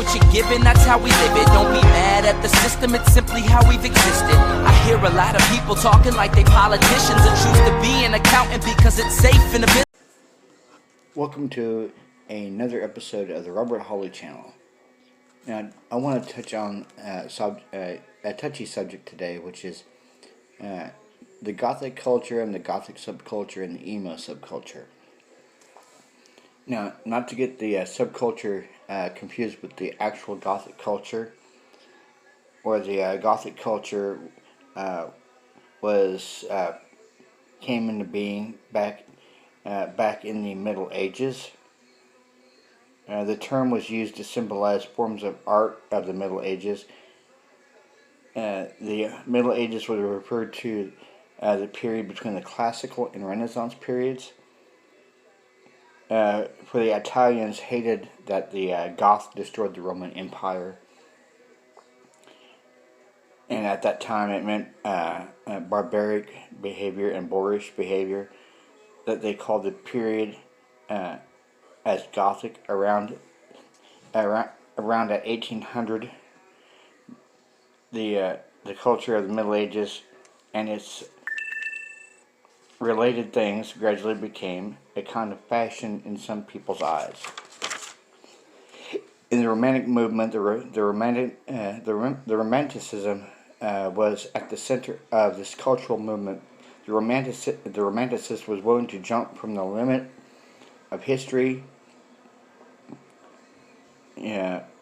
what you're given, that's how we live it. Don't be mad at the system, it's simply how we've existed. I hear a lot of people talking like they politicians and choose to be an accountant because it's safe in the business. Welcome to another episode of the Robert Hawley channel. Now, I want to touch on a touchy subject today, which is the Gothic culture and the Gothic subculture and the emo subculture. Now, not to get the subculture confused with the actual Gothic culture, or the Gothic culture came into being back in the Middle Ages. The term was used to symbolize forms of art of the Middle Ages. The Middle Ages was referred to the period between the Classical and Renaissance periods. For the Italians, hated that the Goths destroyed the Roman Empire, and at that time it meant barbaric behavior and boorish behavior, that they called the period as Gothic. Around at 1800, the culture of the Middle Ages and its related things gradually became a kind of fashion in some people's eyes. In the Romantic movement, the Romanticism was at the center of this cultural movement. The Romanticist was willing to jump from the limit of history.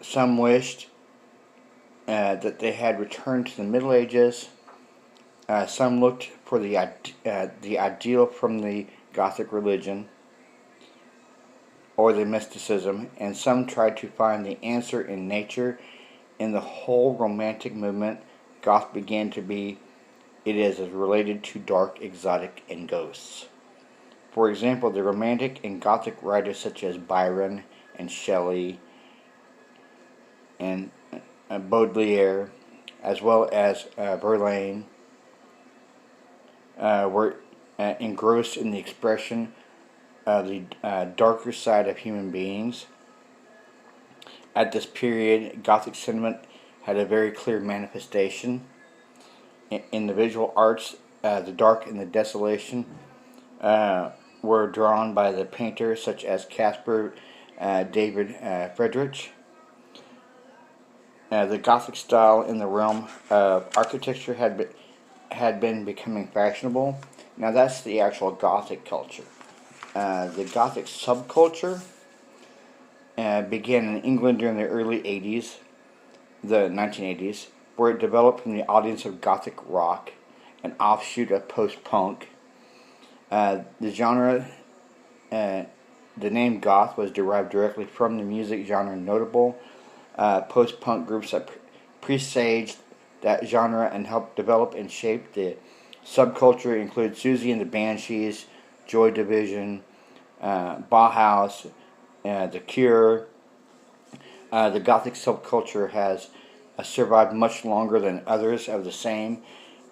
Some wished that they had returned to the Middle Ages. Some looked for the ideal from the Gothic religion or the mysticism, and some tried to find the answer in nature. In the whole Romantic movement, Goth began to be, it is related to dark, exotic, and ghosts. For example, the Romantic and Gothic writers such as Byron and Shelley and Baudelaire, as well as Verlaine, were engrossed in the expression of the darker side of human beings. At this period, Gothic sentiment had a very clear manifestation. In the visual arts, the dark and the desolation were drawn by the painters such as Caspar David Friedrich. The Gothic style in the realm of architecture had been becoming fashionable. Now that's the actual Gothic culture. The Gothic subculture began in England during the early 80s, the 1980s, where it developed from the audience of Gothic rock, an offshoot of post-punk. The genre, the name goth was derived directly from the music genre. Notable post-punk groups that presaged that genre and helped develop and shape the subculture include Susie and the Banshees, Joy Division, Bauhaus, The Cure. The Gothic subculture has survived much longer than others of the same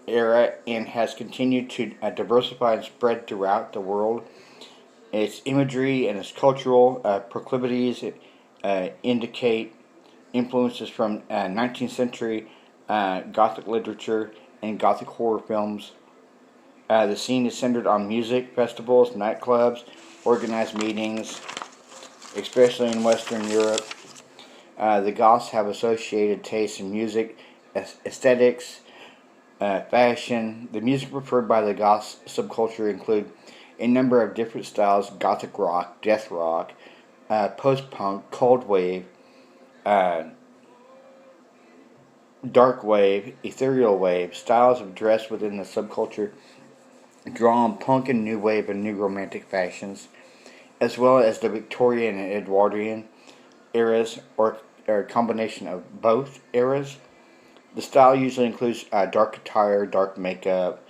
era and has continued to diversify and spread throughout the world. Its imagery and its cultural proclivities indicate influences from 19th century Gothic literature and Gothic horror films. The scene is centered on music, festivals, nightclubs, organized meetings, especially in Western Europe. The Goths have associated tastes in music, aesthetics, fashion. The music preferred by the Goth subculture include a number of different styles: Gothic rock, death rock, post-punk, cold wave, dark wave, ethereal wave. Styles of dress within the subculture draw on punk and new wave and new romantic fashions, as well as the Victorian and Edwardian eras, or a combination of both eras. The style usually includes dark attire, dark makeup,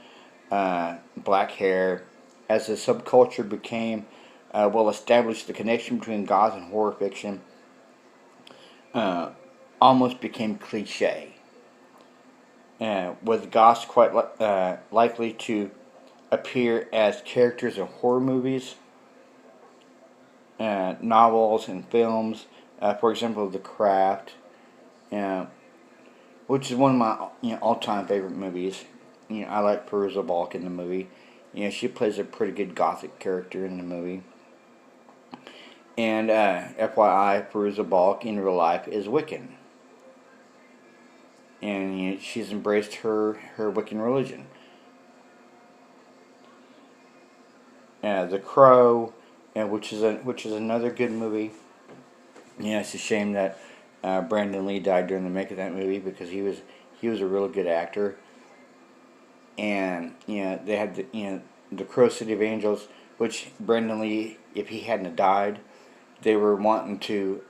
black hair. As the subculture became well established, the connection between goth and horror fiction almost became cliche, with goths quite likely to appear as characters in horror movies, novels, and films. For example, The Craft, uh, which is one of my all-time favorite movies. I like Peruzza Balk in the movie. She plays a pretty good Gothic character in the movie. And FYI, Peruzza Balk in real life is Wiccan, and she's embraced her Wiccan religion. The Crow, which is another good movie. It's a shame that Brandon Lee died during the making of that movie, because he was a really good actor. And they had the Crow City of Angels, which Brandon Lee, if he hadn't died, they were wanting to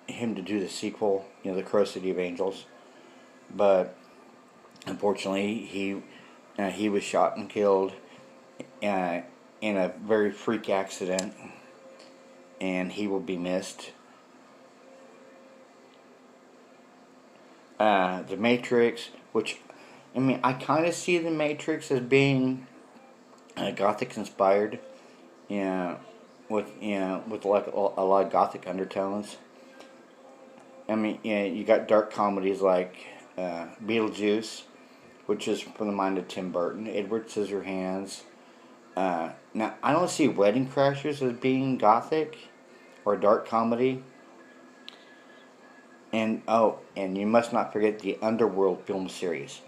him to do the sequel, the Crow City of Angels, but unfortunately he was shot and killed in a very freak accident, and he will be missed. The Matrix, which I kind of see the Matrix as being Gothic inspired, with like a lot of Gothic undertones. You got dark comedies like Beetlejuice, which is from the mind of Tim Burton. Edward Scissorhands. Now, I don't see Wedding Crashers as being Gothic or dark comedy. And you must not forget the Underworld film series.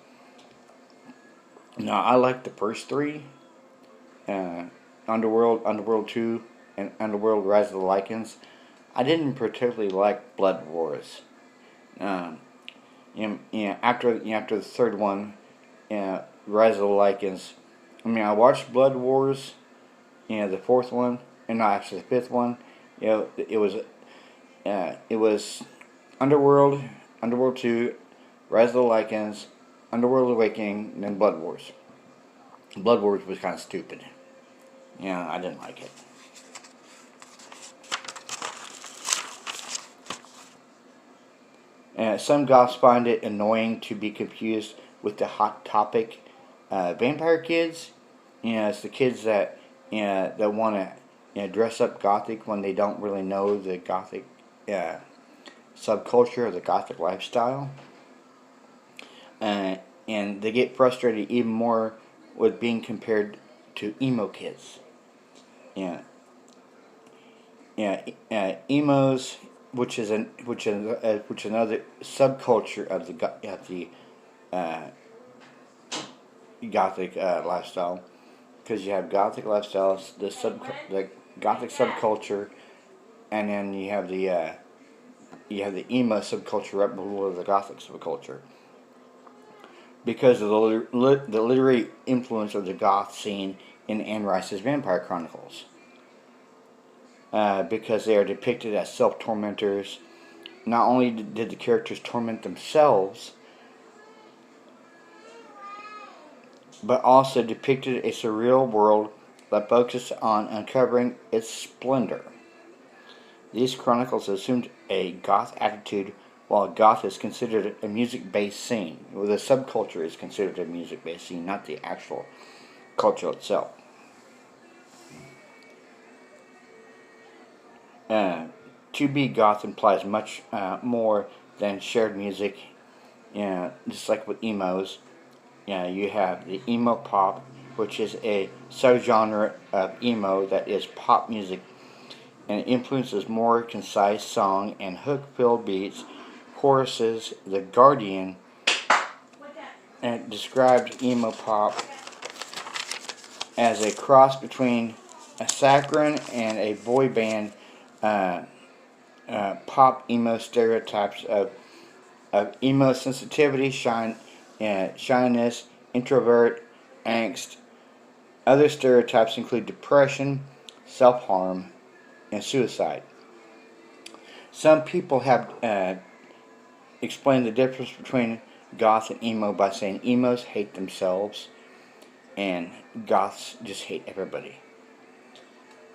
Now, I like the first three, Underworld 2, and Underworld Rise of the Lycans. I didn't particularly like Blood Wars. After the third one, Rise of the Lycans. I watched Blood Wars, the fourth one, and not actually the fifth one. It was Underworld 2, Rise of the Lycans, Underworld Awakening, and then Blood Wars. Blood Wars was kind of stupid. I didn't like it. Some goths find it annoying to be confused with the Hot Topic vampire kids. It's the kids that that want to dress up Gothic when they don't really know the Gothic subculture or the Gothic lifestyle. And they get frustrated even more with being compared to emo kids. Emos, which is another subculture of the Gothic lifestyle, because you have Gothic lifestyles, the Gothic subculture, and then you have the emo subculture right below the Gothic subculture, because of the literary influence of the goth scene in Anne Rice's Vampire Chronicles. Because they are depicted as self-tormentors. Not only did the characters torment themselves, but also depicted a surreal world that focused on uncovering its splendor. These chronicles assumed a goth attitude, while goth is considered a music-based scene. Well, the subculture is considered a music-based scene, not the actual culture itself. To be goth implies much more than shared music. Just like with emos, you have the emo pop, which is a subgenre of emo that is pop music, and it influences more concise song and hook-filled beats, choruses. The Guardian described emo pop as a cross between a saccharine and a boy band. Pop emo stereotypes of emo sensitivity, shyness, introvert, angst. Other stereotypes include depression, self-harm, and suicide. Some people have explained the difference between goth and emo by saying emos hate themselves and goths just hate everybody.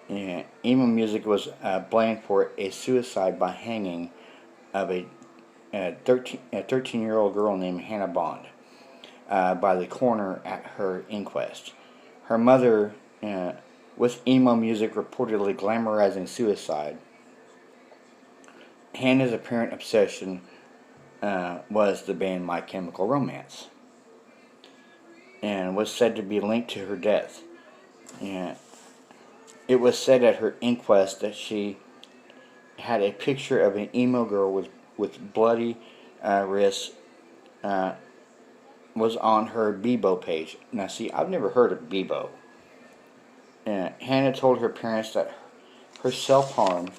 Emo music was blamed for a suicide by hanging of a 13-year-old girl named Hannah Bond by the coroner at her inquest. Her mother, with emo music reportedly glamorizing suicide, Hannah's apparent obsession was the band My Chemical Romance, and was said to be linked to her death. And it was said at her inquest that she had a picture of an emo girl with bloody wrists was on her Bebo page. Now, see, I've never heard of Bebo. Hannah told her parents that her self-harm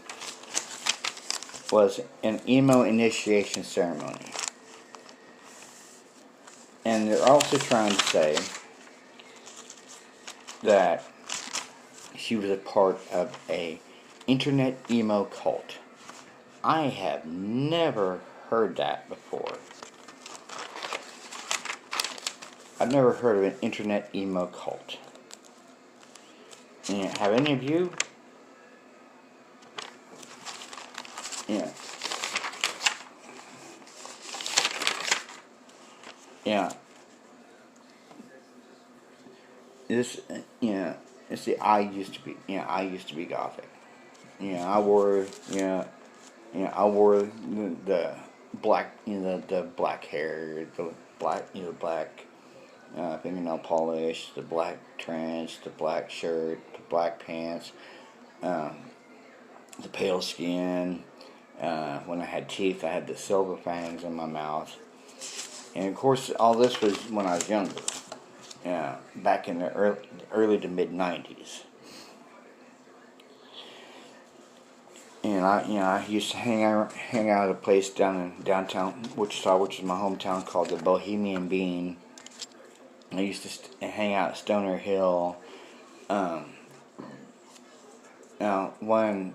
was an emo initiation ceremony. And they're also trying to say that she was a part of a internet emo cult. I have never heard that before. I've never heard of an internet emo cult. Yeah, have any of you? Yeah. Yeah. This, see, I used to be Gothic. I wore, I wore the black, the black hair, the black fingernail polish, the black trench, the black shirt, the black pants, the pale skin. When I had teeth, I had the silver fangs in my mouth. And of course, all this was when I was younger. Back in the early to mid '90s. And I used to hang out at a place down in downtown Wichita, which is my hometown, called the Bohemian Bean. I used to hang out at Stoner Hill. Now, when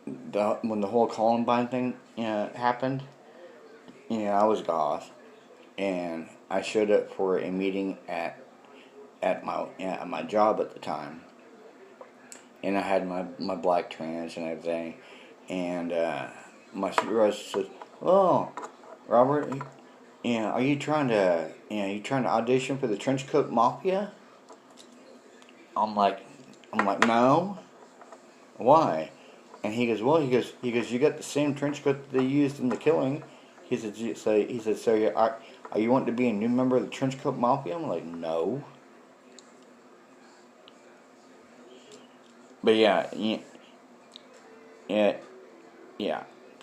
the whole Columbine thing happened, I was goth, and I showed up for a meeting at my job at the time, and I had my black trans and everything, and my supervisor said, "Oh, Robert, are you trying to audition for the Trenchcoat Mafia?" I'm like, no. Why? And he goes, well, you got the same trench coat that they used in The Killing. He said, so are you wanting to be a new member of the Trenchcoat Mafia? I'm like, no. But yeah.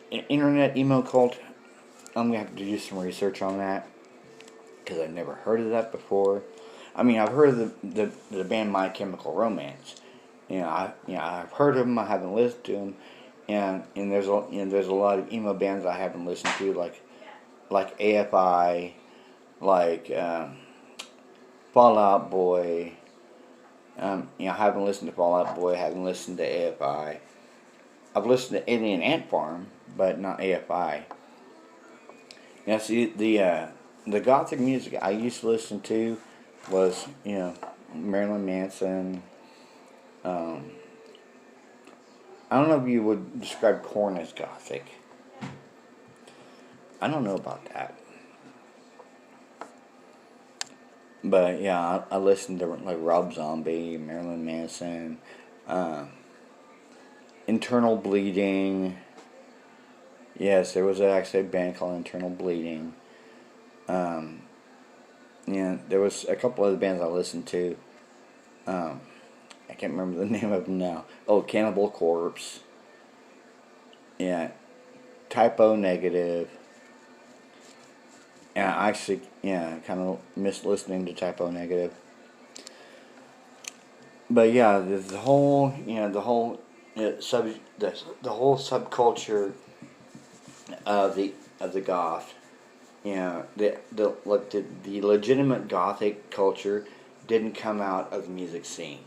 Internet emo cult. I'm gonna have to do some research on that because I've never heard of that before. I mean, I've heard of the band My Chemical Romance. I've heard of them. I haven't listened to them, and there's a lot of emo bands I haven't listened to, like AFI, like Fall Out Boy. I haven't listened to Fall Out Boy. I haven't listened to AFI. I've listened to Alien Ant Farm, but not AFI. Now, see, the Gothic music I used to listen to was, Marilyn Manson. I don't know if you would describe Korn as Gothic. I don't know about that. But yeah, I listened to like Rob Zombie, Marilyn Manson, Internal Bleeding. Yes, there was actually a band called Internal Bleeding. There was a couple other bands I listened to. I can't remember the name of them now. Oh, Cannibal Corpse. Yeah, Typo Negative. And I actually, kind of missed listening to Typo Negative. But yeah, the whole subculture of the goth, the legitimate Gothic culture didn't come out of the music scene.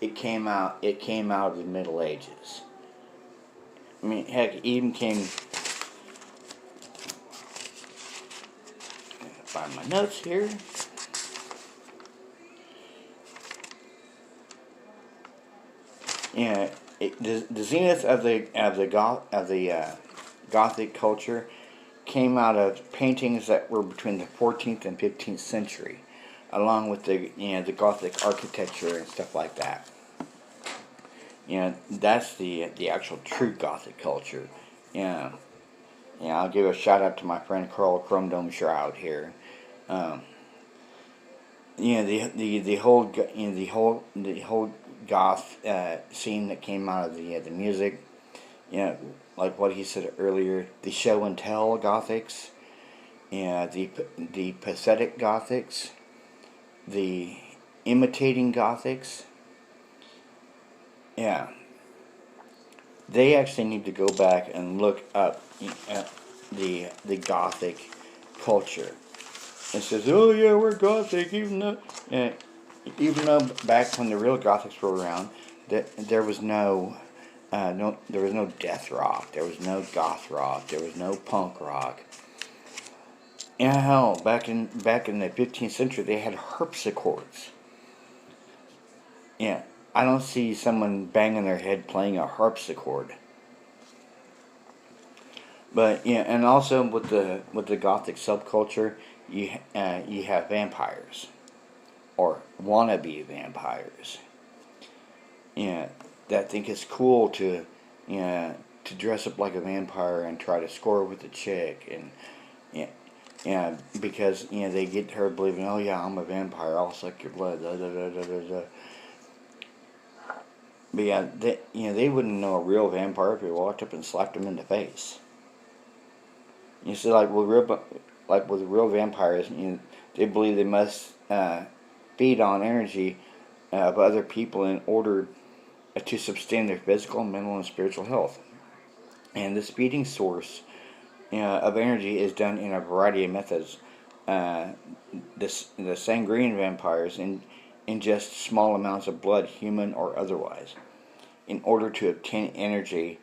It came out of the Middle Ages. I mean, heck, it even came. Find my notes here. The zenith of the Gothic culture came out of paintings that were between the 14th and 15th century, along with the Gothic architecture and stuff like that. That's the actual true Gothic culture. Yeah, yeah. I'll give a shout out to my friend Carl Chrome Dome Shroud here. Um, the whole goth scene that came out of the music. Like what he said earlier, the show and tell gothics. The pathetic gothics, the imitating gothics. Yeah, they actually need to go back and look up at the Gothic culture. It says, oh yeah, we're Gothic, even though back when the real Gothics were around, that there was there was no death rock, there was no goth rock, there was no punk rock. Yeah, hell, back in the 15th century, they had harpsichords. Yeah, I don't see someone banging their head playing a harpsichord. But yeah, and also with the Gothic subculture, you have vampires or wannabe vampires. Yeah, that think it's cool to to dress up like a vampire and try to score with a chick and yeah. Yeah, because they get her believing, oh yeah, I'm a vampire, I'll suck your blood. Da, da, da, da, da, da. But yeah, they wouldn't know a real vampire if you walked up and slapped them in the face. You see, like with real vampires, they believe they must feed on energy of other people in order to sustain their physical, mental, and spiritual health. And this feeding source of energy is done in a variety of methods. Uh, the sanguine vampires ingest small amounts of blood, human or otherwise, in order to obtain energy.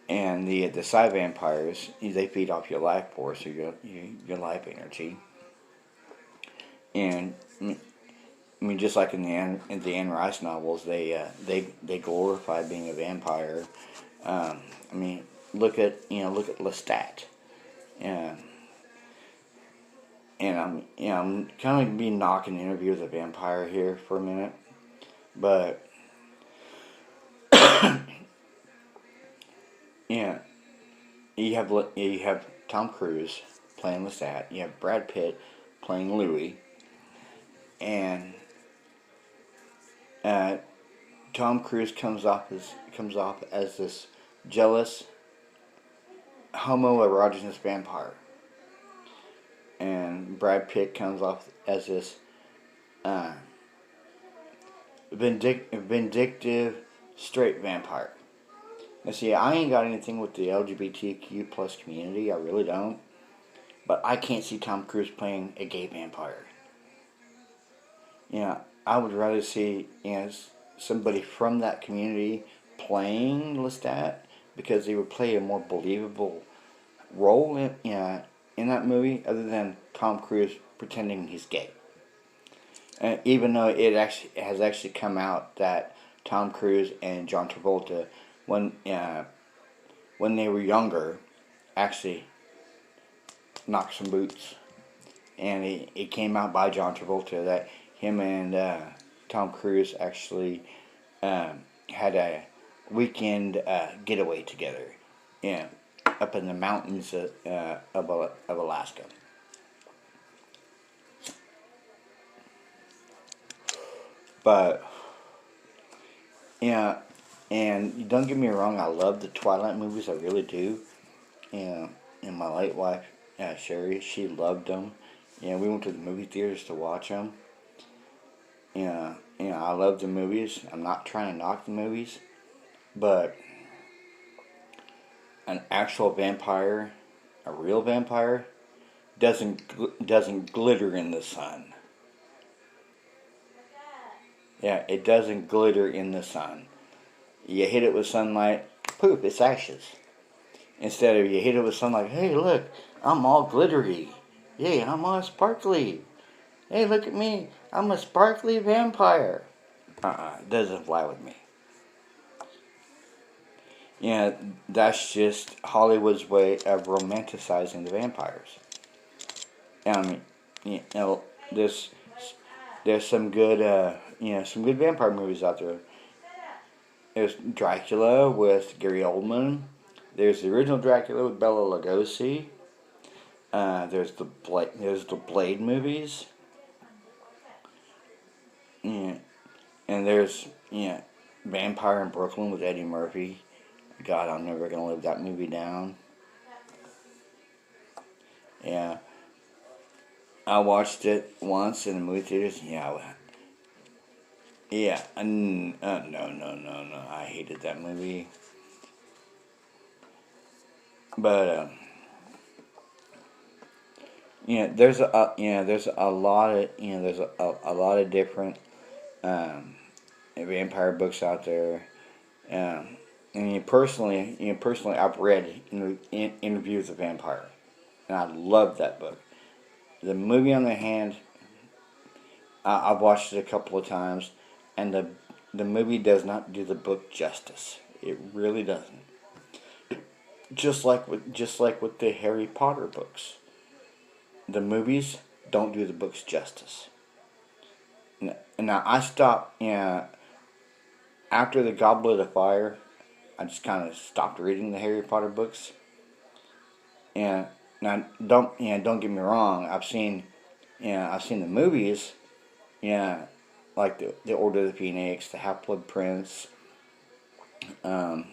And the psi vampires, they feed off your life force or your life energy. And I mean, just like in the Anne Rice novels, they glorify being a vampire. I mean, look at Lestat. And I'm kind of be knocking Interview with a Vampire here for a minute, but yeah, you have Tom Cruise playing Lestat. You have Brad Pitt playing Louis, and uh, Tom Cruise comes off as this jealous homoerogenous vampire, and Brad Pitt comes off as this uh, vindictive straight vampire. Now, see, I ain't got anything with the LGBTQ plus community. I really don't. But I can't see Tom Cruise playing a gay vampire. I would rather see somebody from that community playing Lestat because they would play a more believable role in that movie other than Tom Cruise pretending he's gay. Even though it has actually come out that Tom Cruise and John Travolta, when they were younger, actually knocked some boots, and it came out by John Travolta that him and Tom Cruise actually had a weekend getaway together, up in the mountains of Alaska. But and don't get me wrong, I love the Twilight movies, I really do. And my late wife, Sherry, she loved them. We went to the movie theaters to watch them. I love the movies. I'm not trying to knock the movies, but an actual vampire, a real vampire, doesn't glitter in the sun. Yeah, it doesn't glitter in the sun. You hit it with sunlight, poof, it's ashes. Instead of you hit it with sunlight, hey, look, I'm all glittery. Yay, I'm all sparkly. Hey, look at me, I'm a sparkly vampire. It doesn't fly with me. That's just Hollywood's way of romanticizing the vampires. I mean, there's some good, some good vampire movies out there. There's Dracula with Gary Oldman. There's the original Dracula with Bela Lugosi. There's the Blade movies. Yeah, and there's Vampire in Brooklyn with Eddie Murphy. God, I'm never gonna live that movie down. Yeah, I watched it once in the movie theaters. Yeah. No. I hated that movie. But there's a lot of there's a lot of different vampire books out there. And I've read Interviews with a Vampire, and I love that book. The movie, on the hand, I've watched it a couple of times, and the movie does not do the book justice. It really doesn't. Just like with the Harry Potter books, the movies don't do the books justice. Now I stopped. After the Goblet of Fire, I just kind of stopped reading the Harry Potter books. And now don't get me wrong. I've seen the movies. Like the Order of the Phoenix, the Half-Blood Prince, and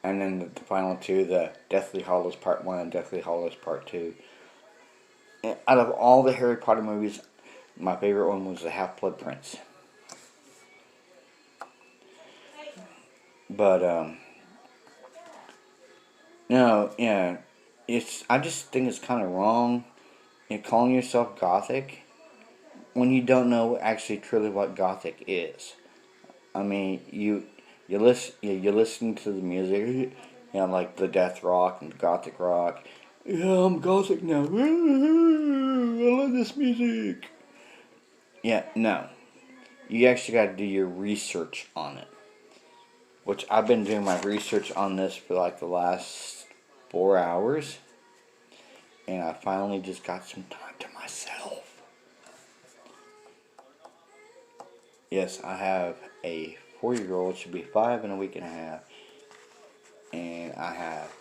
then the final two, the Deathly Hallows Part 1 and Deathly Hallows Part 2. And out of all the Harry Potter movies, my favorite one was the Half-Blood Prince. But no, I just think it's kind of wrong in calling yourself Gothic when you don't know actually truly what Gothic is. I mean, you listen to the music, like the death rock and the Gothic rock. Yeah, I'm Gothic now. I love this music. Yeah, no. You actually got to do your research on it. Which I've been doing my research on this for like the last 4 hours. And I finally just got some time to myself. Yes, I have a 4-year-old, should be 5 in a week and a half. And I have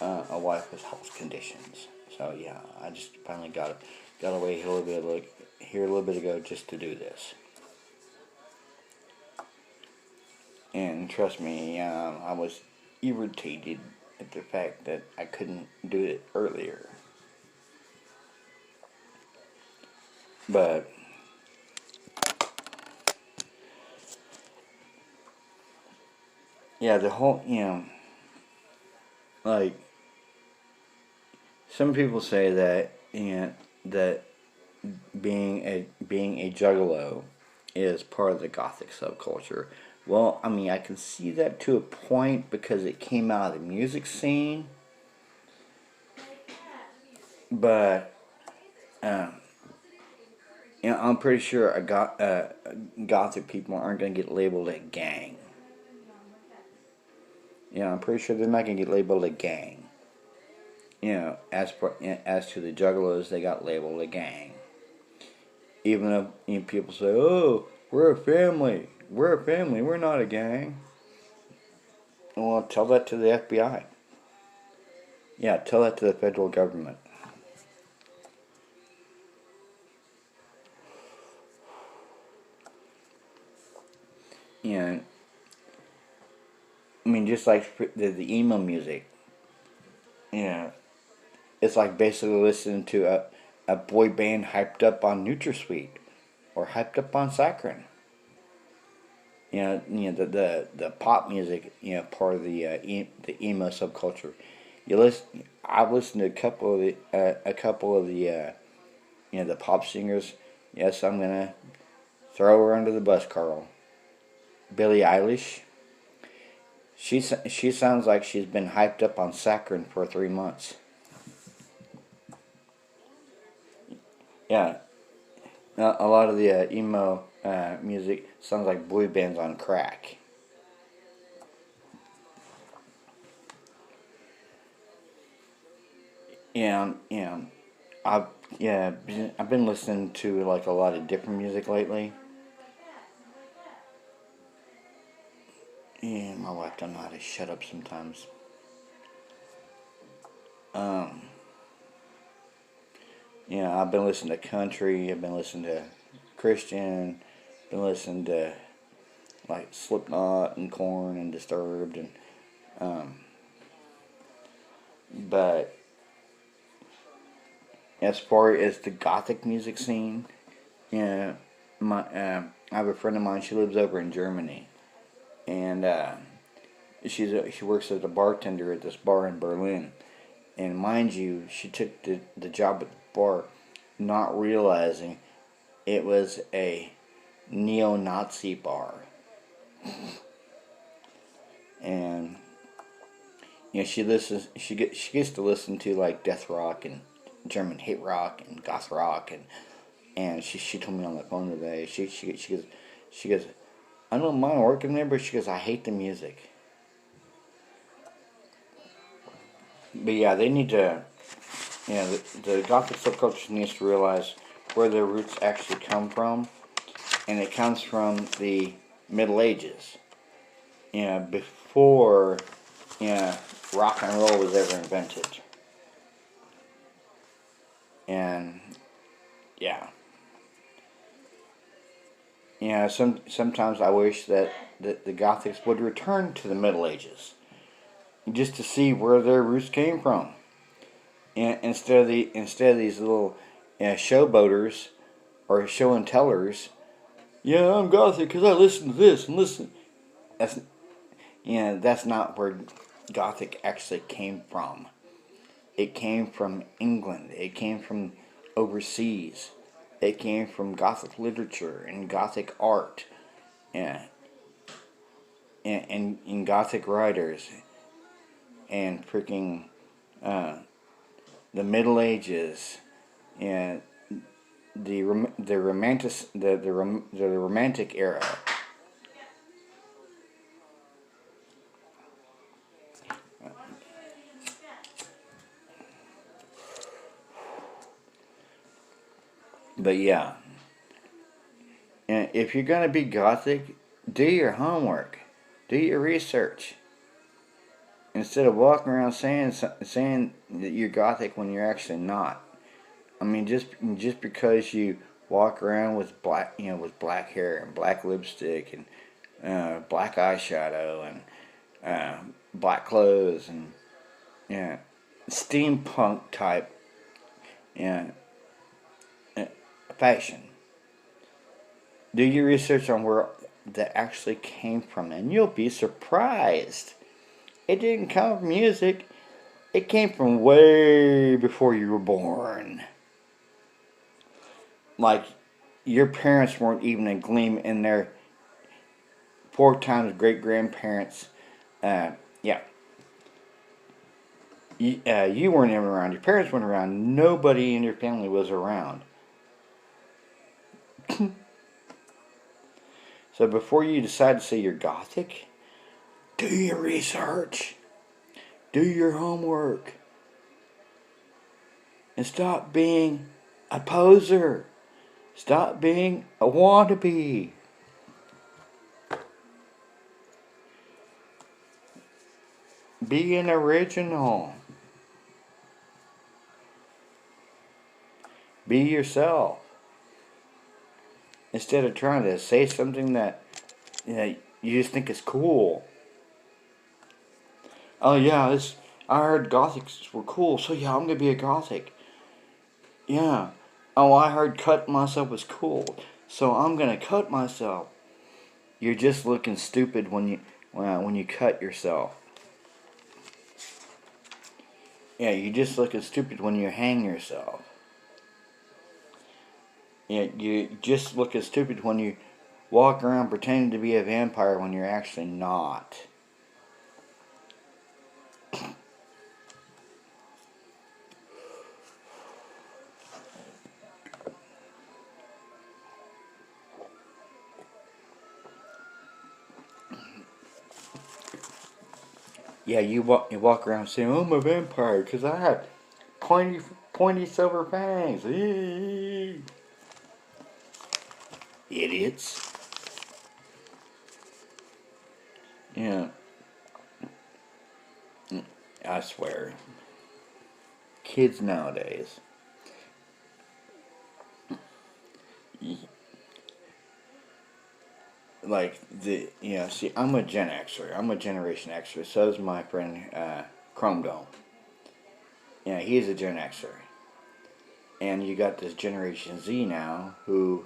a wife with health conditions. So yeah, I just finally got away here a little bit ago just to do this. And trust me, I was irritated at the fact that I couldn't do it earlier. But yeah, the whole like some people say that that being a juggalo is part of the Gothic subculture. Well, I mean, I can see that to a point because it came out of the music scene. But, I'm pretty sure Gothic people aren't going to get labeled a gang. I'm pretty sure they're not going to get labeled a gang. As to the Juggalos, they got labeled a gang. Even though people say, "Oh, we're a family. We're a family. We're not a gang." Well, tell that to the FBI. Yeah, tell that to the federal government. I mean, just like the emo music. It's like basically listening to a boy band hyped up on NutraSweet or hyped up on saccharin. The pop music, part of the emo subculture. I've listened to a couple of the the pop singers. Yes, I'm gonna throw her under the bus, Carl. Billie Eilish. She sounds like she's been hyped up on saccharin for 3 months. Yeah, a lot of the emo music sounds like boy bands on crack. I've been listening to like a lot of different music lately. Yeah, my wife don't know how to shut up sometimes. Um, I've been listening to country. I've been listening to Christian. Been listening to like Slipknot and Korn and Disturbed and um, but as far as the Gothic music scene, my I have a friend of mine. She lives over in Germany, and she works as a bartender at this bar in Berlin. And mind you, she took the job at the bar, not realizing it was a neo-Nazi bar, and she gets to listen to like death rock and German hate rock and goth rock and she told me on the phone today she goes I don't mind working there, but she goes I hate the music. But yeah, they need to the Gothic subculture needs to realize where their roots actually come from, and it comes from the Middle Ages. Before rock and roll was ever invented. And yeah, sometimes I wish that the Gothics would return to the Middle Ages just to see where their roots came from. And instead of these little showboaters or show and tellers, yeah, I'm Gothic because I listen to this and listen. That's that's not where Gothic actually came from. It came from England. It came from overseas. It came from Gothic literature and Gothic art, and and Gothic writers, and freaking the Middle Ages, and the romantic era. But yeah, and if you're gonna be Gothic, do your homework, do your research. Instead of walking around saying that you're Gothic when you're actually not. I mean, just because you walk around with black hair and black lipstick and black eyeshadow and black clothes and steampunk type uh, uh, fashion. Do your research on where that actually came from, and you'll be surprised. It didn't come from music. It came from way before you were born. Like, your parents weren't even a gleam in their 4 times great grandparents. Yeah. You weren't even around. Your parents weren't around. Nobody in your family was around. So before you decide to say you're Gothic, do your research. Do your homework. And stop being a poser. Stop being a wannabe. Be an original. Be yourself. Instead of trying to say something that you just think is cool. Oh yeah, I heard Gothics were cool, so yeah, I'm gonna be a Gothic. Yeah. Oh, I heard cutting myself was cool, so I'm gonna cut myself. You're just looking stupid when you cut yourself. Yeah, you're just looking stupid when you hang yourself. Yeah, you just looking stupid when you walk around pretending to be a vampire when you're actually not. Yeah, you walk around saying, "Oh, I'm a vampire because I have pointy silver fangs." Eee. Idiots. Yeah, I swear. kids nowadays. Like see, I'm a Gen Xer. I'm a Generation Xer. So is my friend Chrome Dome. Yeah, he's a Gen Xer. And you got this Generation Z now who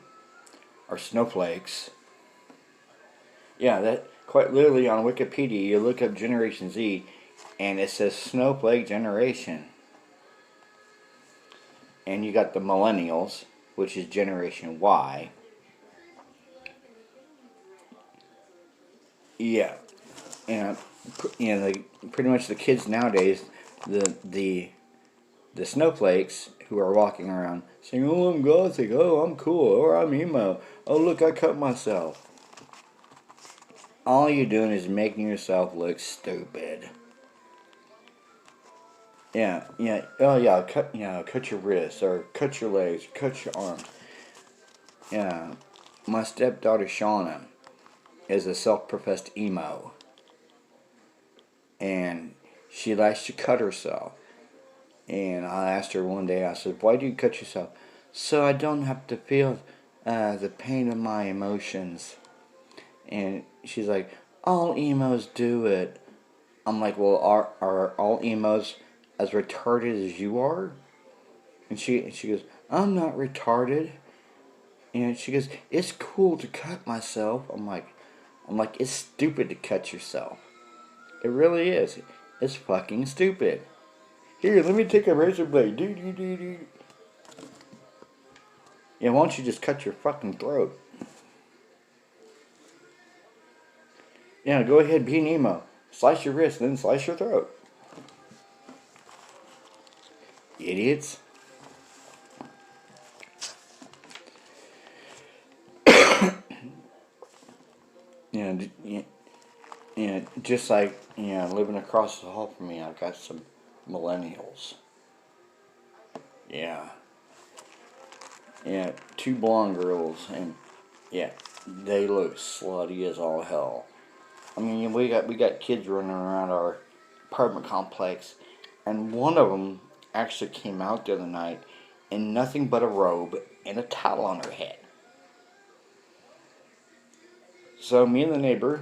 are snowflakes. Yeah, that quite literally on Wikipedia, you look up Generation Z and it says snowflake generation. And you got the millennials, which is Generation Y. Yeah, and pretty much the kids nowadays, the snowflakes who are walking around saying, "Oh, I'm Gothic. Oh, I'm cool. Or I'm emo. Oh, look, I cut myself." All you're doing is making yourself look stupid. Yeah. Oh, yeah. Cut your wrists or cut your legs, cut your arms. Yeah, my stepdaughter Shauna is a self-professed emo, and she likes to cut herself. And I asked her one day, I said, "Why do you cut yourself?" "So I don't have to feel the pain of my emotions." And she's like, "All emos do it." I'm like, "Well, are all emos as retarded as you are?" And she goes, "I'm not retarded." And she goes, "It's cool to cut myself." I'm like, "It's stupid to cut yourself. It really is. It's fucking stupid. Here, let me take a razor blade. Do. Yeah, why don't you just cut your fucking throat?" Yeah, go ahead, be an emo. Slice your wrist, then slice your throat. Idiots. Just like, living across the hall from me, I've got some millennials. Yeah. Yeah, two blonde girls, and yeah, they look slutty as all hell. I mean, we got kids running around our apartment complex, and one of them actually came out the other night in nothing but a robe and a towel on her head. So me and the neighbor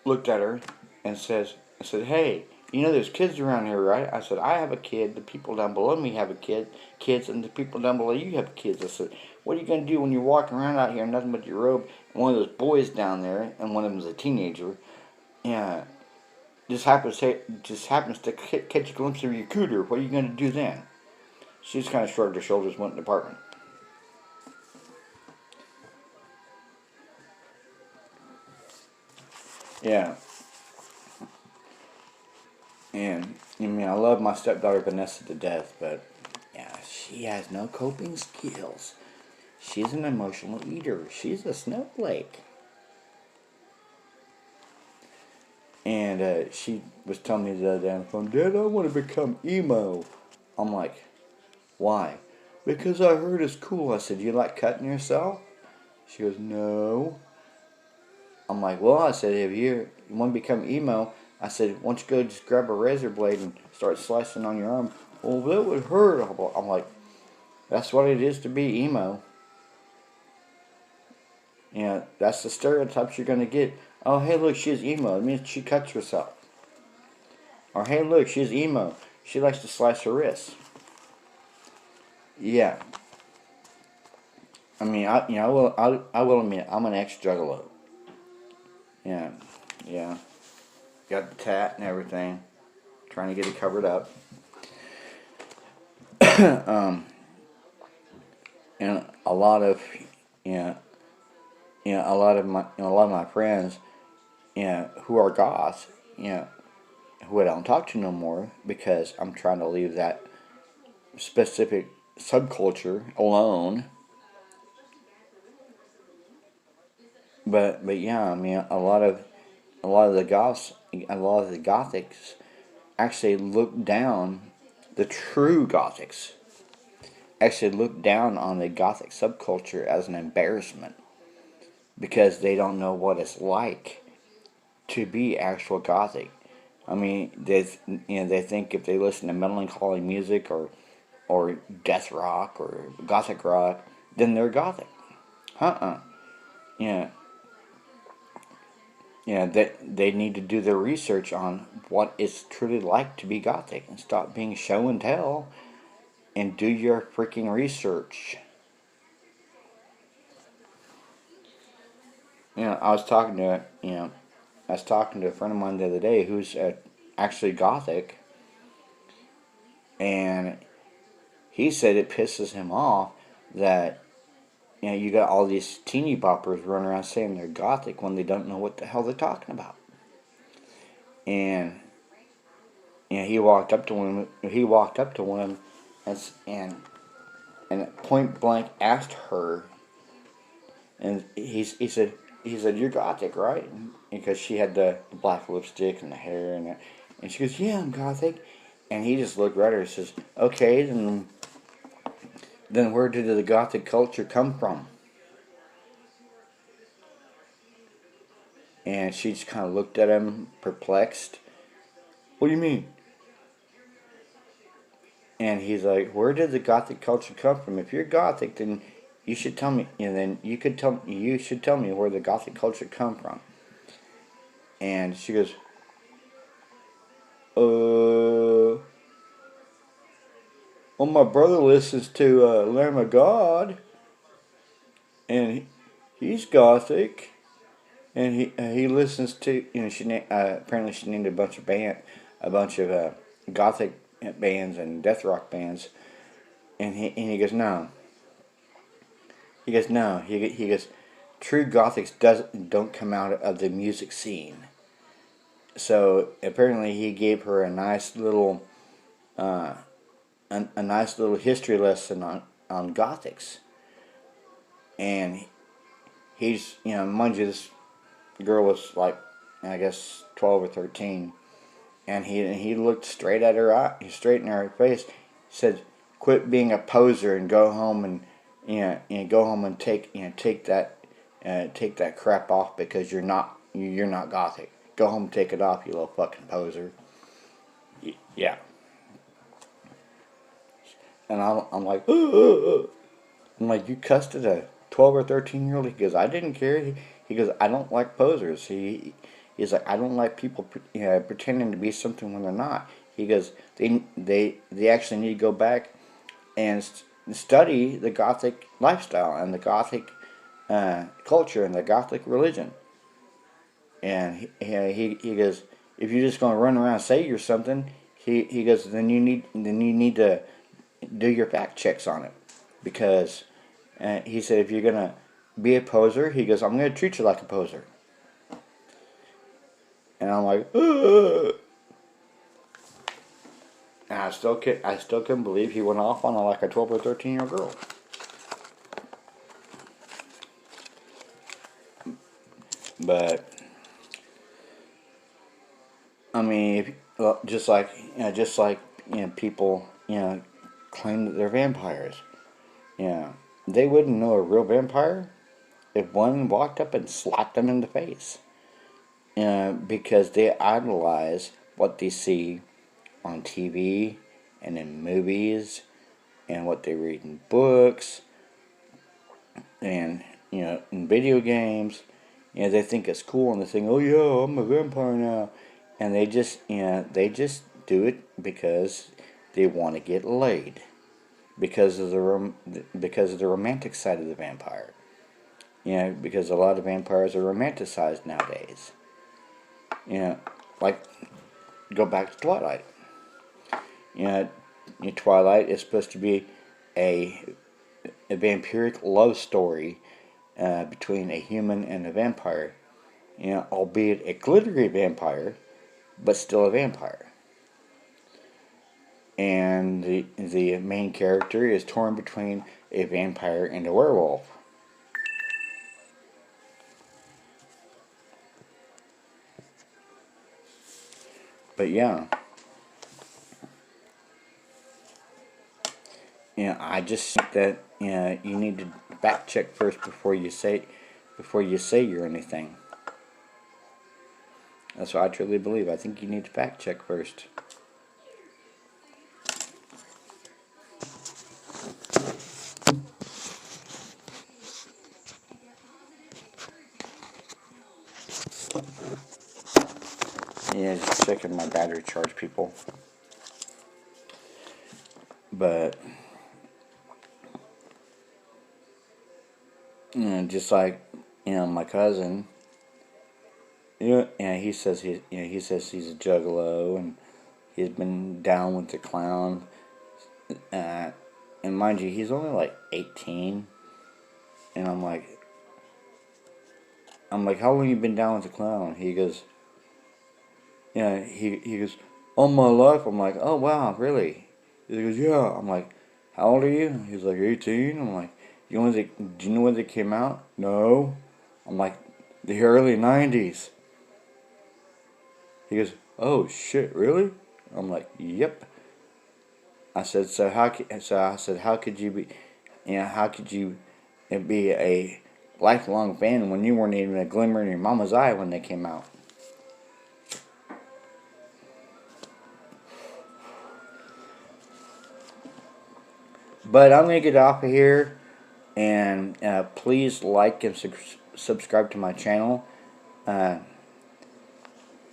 looked at her and I said, "Hey, there's kids around here, right?" I said, "I have a kid. The people down below me have kids, and the people down below you have kids." I said, "What are you gonna do when you're walking around out here, nothing but your robe, and one of those boys down there, and one of them's a teenager, yeah, just happens to catch a glimpse of your cooter? What are you gonna do then?" She just kind of shrugged her shoulders, went in the apartment. Yeah. And I love my stepdaughter Vanessa to death, but yeah, she has no coping skills. She's an emotional eater. She's a snowflake. And she was telling me the other day on the phone, "Dad, I want to become emo." I'm like, "Why?" "Because I heard it's cool." I said, "You like cutting yourself?" She goes, "No." I'm like, "Well," I said, "if you want to become emo," I said, "why don't you go just grab a razor blade and start slicing on your arm?" "Well, that would hurt." I'm like, "That's what it is to be emo. That's the stereotypes you're going to get. Oh, hey, look, she's emo. It means she cuts herself. Or, hey, look, she's emo. She likes to slice her wrists." Yeah. I mean, I will admit, I'm an ex-juggalo. Yeah. Yeah. Got the tat and everything. Trying to get it covered up. And a lot of, yeah, a lot of my friends, who are goths, who I don't talk to no more because I'm trying to leave that specific subculture alone. But yeah, I mean, a lot of the Gothics actually look down. The true Gothics actually look down on the Gothic subculture as an embarrassment because they don't know what it's like to be actual Gothic. I mean, they think if they listen to melancholy music or death rock or gothic rock, then they're gothic. Yeah, yeah. They need to do their research on what it's truly like to be gothic and stop being show and tell and do your freaking research. I was talking to I was talking to a friend of mine the other day who's actually gothic, and he said it pisses him off that you got all these teeny boppers running around saying they're gothic when they don't know what the hell they're talking about. And he walked up to one. He walked up to one, and point blank asked her, and he said you're gothic, right? Because she had the black lipstick and the hair and she goes, yeah, I'm gothic. And he just looked right at her and says, okay, then where did the gothic culture come from? And she just kind of looked at him, perplexed. What do you mean? And he's like, where did the gothic culture come from? If you're gothic, then you should tell me. And then you should tell me where the gothic culture come from. And she goes, well, my brother listens to Lamb of God, and he's gothic, and he listens to apparently she named a bunch of gothic bands and death rock bands, and he goes no. He goes no. He goes, true gothics don't come out of the music scene. So apparently he gave her a nice little a nice little history lesson on gothics, and he's mind you, this girl was like I guess 12 or 13, and he looked straight at her eye, straight in her face, said, "Quit being a poser and go home and go home and take that crap off because you're not gothic. Go home and take it off, you little fucking poser." Yeah. And I'm like, I'm like, you cussed at a 12 or 13-year-old? He goes, I didn't care. He goes, I don't like posers. He's like, I don't like people pretending to be something when they're not. He goes, they actually need to go back and study the Gothic lifestyle and the Gothic culture and the Gothic religion. And he goes, if you're just going to run around and say you're something, he goes, then you need to do your fact checks on it, because he said if you're gonna be a poser, he goes, I'm gonna treat you like a poser. And I'm like, ugh. And I still couldn't believe he went off on like a 12 or 13-year-old girl. But I mean, just like people claim that they're vampires. They wouldn't know a real vampire if one walked up and slapped them in the face. Because they idolize what they see on TV and in movies and what they read in books and in video games. They think it's cool and they think, oh yeah, I'm a vampire now, and they just do it because they want to get laid, because of the romantic side of the vampire. Because a lot of vampires are romanticized nowadays. Like, go back to Twilight. Twilight is supposed to be a vampiric love story between a human and a vampire. Albeit a glittery vampire, but still a vampire. And the main character is torn between a vampire and a werewolf. But I just think that you need to fact check first before you say you're anything. That's what I truly believe. I think you need to fact check first. Yeah, just checking my battery charge, people. But just like my cousin, he says he's a juggalo and he's been down with the clown. And mind you, he's only like 18, and I'm like, how long you been down with the clown? He goes, he goes, all my life. I'm like, oh wow, really? He goes, yeah. I'm like, how old are you? He's like 18. I'm like, do you know when they came out? No. I'm like, the early 90s. He goes, oh shit, really? I'm like, yep. I said, how could you be, how could you be a lifelong fan when you weren't even a glimmer in your mama's eye when they came out? But I'm going to get off of here, and please like and subscribe to my channel.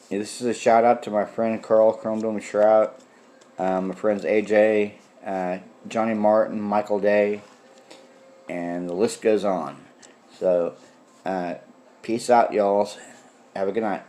This is a shout out to my friend Carl Chromedome Shroud, my friends AJ, Johnny Martin, Michael Day, and the list goes on. So, peace out, y'all. Have a good night.